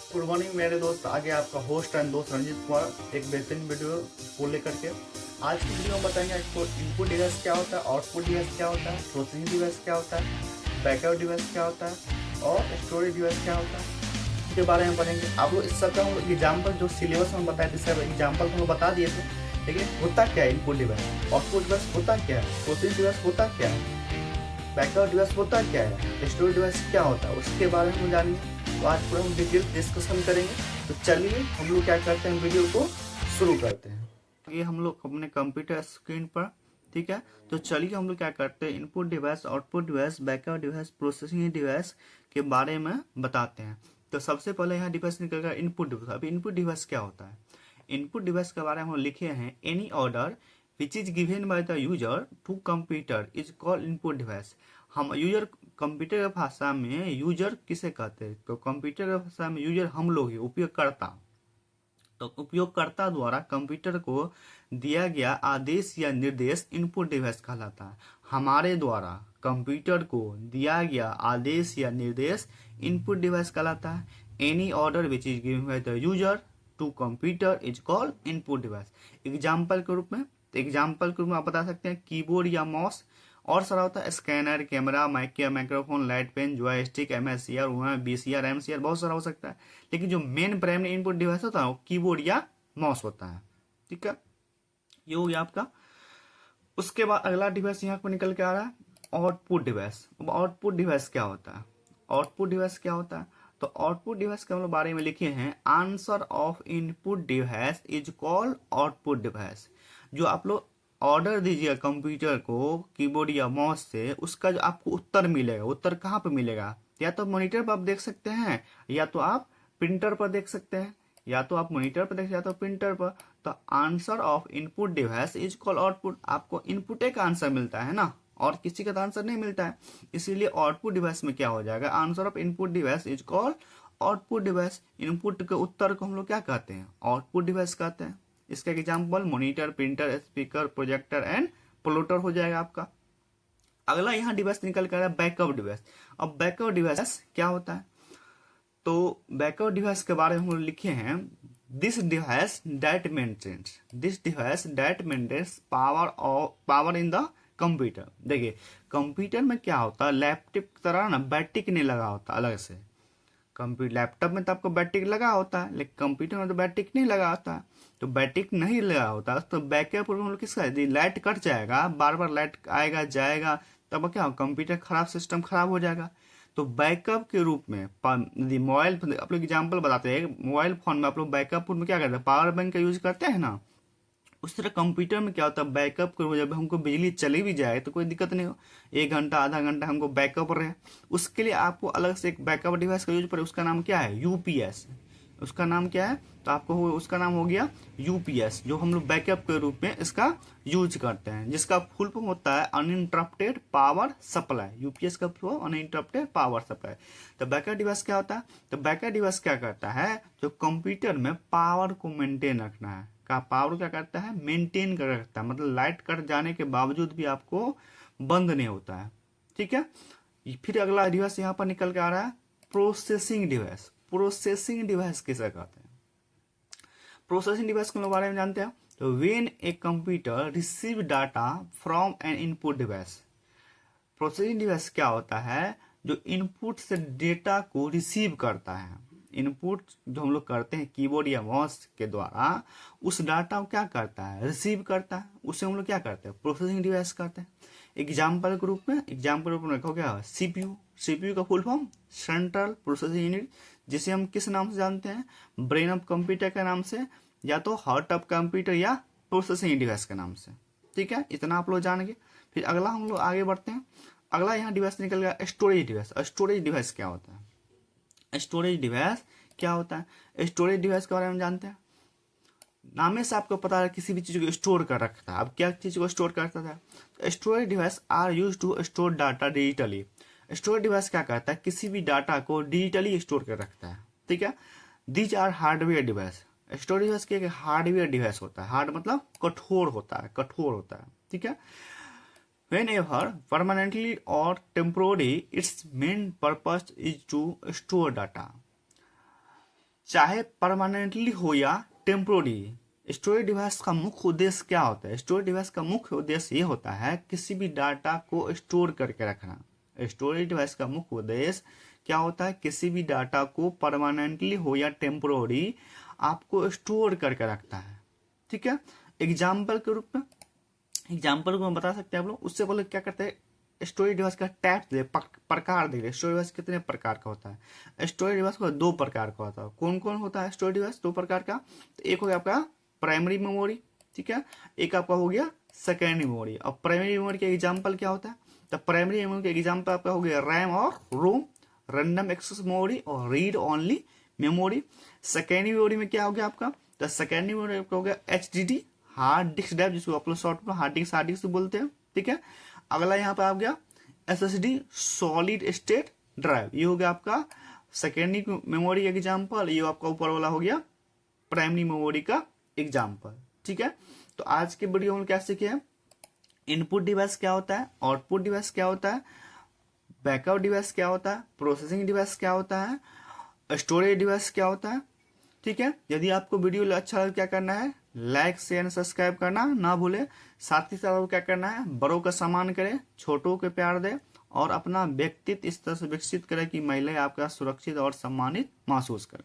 Good morning मेरे दोस्त, आगे आपका होस्ट एंड दोस्त रंजीत कुमार एक बेहतरीन वीडियो को लेकर के। आज की वीडियो में बताएंगे आपको इनपुट डिवाइस क्या होता है, आउटपुट डिवाइस क्या होता है, प्रोसेसिंग डिवाइस क्या होता है, बैकअप डिवाइस क्या होता है और स्टोरेज डिवाइस क्या होता है, इसके बारे में पढ़ेंगे। आप लोग इस सबका हम एग्जाम्पल जो सिलेबस में बताए थे सब एग्जाम्पल हम लोग बता दिए थे, लेकिन होता क्या है इनपुट डिवाइस, आउटपुट डिवाइस होता क्या है, प्रोसेसिंग डिवाइस होता क्या है, बैकअप डिवाइस होता क्या है, स्टोरेज डिवाइस क्या होता है, उसके बारे में हम जानेंगे। तो आज पूरा हम डिटेल डिस्कशन करेंगे। तो चलिए हम लोग क्या करते हैं, वीडियो को शुरू करते हैं। ये हम लोग अपने कंप्यूटर स्क्रीन पर, ठीक है। तो चलिए हम लोग क्या करते हैं, input device, output device, backup device, processing device के बारे में बताते हैं। तो सबसे पहले यहाँ डिवाइस निकल गया इनपुट डिवाइस। अभी इनपुट डिवाइस क्या होता है? इनपुट डिवाइस के बारे में हम लिखे हैं, any order which is given by the user to computer is called input device. हम यूजर, कंप्यूटर की भाषा में यूजर किसे कहते हैं? तो कंप्यूटर की भाषा में यूजर हम लोग ही, उपयोगकर्ता। तो उपयोगकर्ता द्वारा कंप्यूटर को दिया गया आदेश या निर्देश इनपुट डिवाइस कहलाता है। हमारे द्वारा कंप्यूटर को दिया गया आदेश या निर्देश इनपुट डिवाइस कहलाता है। Any order which is given by the user to computer is called input device. Example के रूप में आप बता सकते हैं कीबोर्ड या माउस, और सारा होता है scanner, camera, microphone, light pen, joystick, MSCR, BCR, MCR, बहुत सारा हो सकता है। लेकिन जो मेन प्राइमरी इनपुट डिवाइस होता है वो कीबोर्ड या माउस होता है, ठीक है। ये हो गया आपका। उसके बाद अगला डिवाइस यहाँ पर निकल के आ रहा है आउटपुट डिवाइस। आउटपुट डिवाइस क्या होता है? आउटपुट डिवाइस क्या होता है? तो आउटपुट डिवाइस के हम लोग बारे में लिखे हैं, answer of input device is called output device. जो आप लोग ऑर्डर दीजिएगा कंप्यूटर को कीबोर्ड या माउस से, उसका जो आपको उत्तर मिलेगा, उत्तर कहाँ पे मिलेगा? या तो मॉनिटर पर आप देख सकते हैं, या तो आप प्रिंटर पर देख सकते हैं, या तो आप मॉनिटर पर देख, या तो प्रिंटर पर। तो answer of input device is called output. आपको इनपुट का आंसर मिलता है ना, और किसी का आंसर नहीं मिलता है। इसीलिए आउटपुट डिवाइस में क्या हो जाएगा, answer of input device is called output device. Input के उत्तर को हम लोग क्या कहते हैं? आउटपुट डिवाइस कहते हैं। इसका example monitor, printer, speaker, projector and plotter हो जाएगा आपका। अगला यहाँ डिवाइस निकल कर बैकअप डिवाइस। अब बैकअप डिवाइस क्या होता है? तो बैकअप डिवाइस के बारे में हम लिखे हैं, this device that maintains power in the computer. देखिए कंप्यूटर में क्या होता है, लैपटॉप की तरह ना बैटरी नहीं लगा होता अलग से। कंप्यूटर, लैपटॉप में तो आपको बैटरी लगा होता है, लेकिन कंप्यूटर में तो बैटरी नहीं लगा होता है। तो बैटरी नहीं लगा होता तो बैकअप हम लोग किसका, यदि लाइट कट जाएगा, बार बार लाइट आएगा जाएगा, तब क्या हो, कंप्यूटर खराब, सिस्टम खराब हो जाएगा। तो बैकअप के रूप में यदि मोबाइल, आप लोग एग्जाम्पल बताते हैं, मोबाइल फोन में आप लोग बैकअप में क्या करते हैं, पावर बैंक का यूज करते हैं ना। उस तरह कंप्यूटर में क्या होता है, बैकअप को जब हमको बिजली चली भी जाए तो कोई दिक्कत नहीं हो, 1 घंटा आधा घंटा हमको बैकअप रहे, उसके लिए आपको अलग से एक बैकअप डिवाइस का यूज पड़े। उसका नाम क्या है? यूपीएस। उसका नाम क्या है? तो आपको उसका नाम हो गया यूपीएस, जो हम लोग बैकअप के रूप में इसका यूज करते हैं, जिसका फुल फॉर्म होता है अनइंटरप्टेड पावर सप्लाई। यूपीएस का फुल अनइंटरप्टेड पावर सप्लाई। तो बैकअप डिवाइस क्या होता है? तो बैकअप डिवाइस क्या करता है, जो कंप्यूटर में पावर को मेंटेन रखना है, का पावर क्या करता है, मेंटेन कर रखता है। मतलब लाइट कट जाने के बावजूद भी आपको बंद नहीं होता है, ठीक है। फिर अगला डिवाइस यहाँ पर निकल के आ रहा है प्रोसेसिंग डिवाइस। प्रोसेसिंग डिवाइस किसे कहते हैं? प्रोसेसिंग डिवाइस के बारे में जानते हैं। तो when a computer receive data from N input device. Processing device क्या होता है? जो इनपुट से डेटा को रिसीव करता है। इनपुट जो हम लोग करते हैं कीबोर्ड या माउस के द्वारा, उस डाटा को क्या करता है, रिसीव करता है। उसे हम लोग क्या करते हैं, प्रोसेसिंग डिवाइस करते हैं। एग्जाम्पल के रूप में रखो क्या, सीपीयू। सीपीयू का full form central processing unit, जिसे हम किस नाम से जानते हैं, ब्रेन ऑफ कंप्यूटर के नाम से, या तो हार्ट ऑफ कंप्यूटर, या प्रोसेसिंग डिवाइस के नाम से, ठीक है। इतना आप लोग जान गए। फिर अगला हम लोग आगे बढ़ते हैं। अगला यहाँ डिवाइस निकल गया स्टोरेज डिवाइस। स्टोरेज डिवाइस क्या होता है? स्टोरेज डिवाइस क्या होता है? स्टोरेज डिवाइस के बारे में जानते हैं। नामे से आपको पता है किसी भी चीज को स्टोर कर रखता है। अब क्या चीज को स्टोर करता है? तो storage device are use to store data digitally. Storage device क्या करता है, किसी भी डाटा को डिजिटली स्टोर कर रखता है, ठीक है। These are hardware device. Storage device के हार्डवेयर डिवाइस होता है। हार्ड मतलब कठोर होता है, कठोर होता है, ठीक है। Whenever permanently or temporarily, its main purpose is to store data. चाहे परमानेंटली हो या टेम्पोररी। स्टोरेज डिवाइस का मुख्य उद्देश्य क्या होता है? स्टोरेज डिवाइस का मुख्य उद्देश्य ये होता है किसी भी डाटा को स्टोर करके रखना। स्टोरेज डिवाइस का मुख्य उद्देश्य क्या होता है? किसी भी डाटा को परमानेंटली हो या टेम्पोररी आपको स्टोर करके रखता है। ठीक है, एग्जाम्पल के रूप में एग्जाम्पल को हम बता सकते हैं आप लोग। उससे पहले क्या करते हैं, स्टोरेज डिवाइस का टाइप दे, प्रकार दे। स्टोरेज डिवाइस कितने प्रकार का होता है? स्टोरेज डिवाइस का 2 प्रकार का होता है। कौन कौन होता है स्टोरेज डिवाइस 2 प्रकार का? तो एक हो गया आपका प्राइमरी मेमोरी, ठीक है, एक आपका हो गया सेकेंडरी मेमोरी। और प्राइमरी मेमोरी का एग्जाम्पल क्या होता है? तो प्राइमरी मेमोरी का एग्जाम्पल आपका हो गया रैम और रोम, रैंडम एक्सेस मेमोरी और read only memory. Secondary memory में क्या हो गया आपका? तो सेकेंडरी मेमोरी हो गया HDD, हार्ड डिस्क ड्राइव, जिसको आप लोग शॉर्ट में हार्ड डिस्क बोलते हैं। ठीक है, अगला यहाँ पे आ गया SSD, सॉलिड स्टेट ड्राइव। ये हो गया आपका सेकेंडरी मेमोरी का एग्जाम्पल। ये आपका ऊपर वाला हो गया प्राइमरी मेमोरी का एग्जाम्पल। ठीक है, तो आज के वीडियो में क्या सीखे हैं? इनपुट डिवाइस क्या होता है, आउटपुट डिवाइस क्या होता है, बैकअप डिवाइस क्या होता है, प्रोसेसिंग डिवाइस क्या होता है, स्टोरेज डिवाइस क्या होता है। ठीक है, यदि आपको वीडियो अच्छा लगे क्या करना है? लाइक शेयर एंड सब्सक्राइब करना ना भूले। साथ ही साथ क्या करना है? बड़ों का सम्मान करें, छोटों के प्यार दे और अपना व्यक्तित्व इस तरह से विकसित करें कि महिलाएं आपका सुरक्षित और सम्मानित महसूस करें।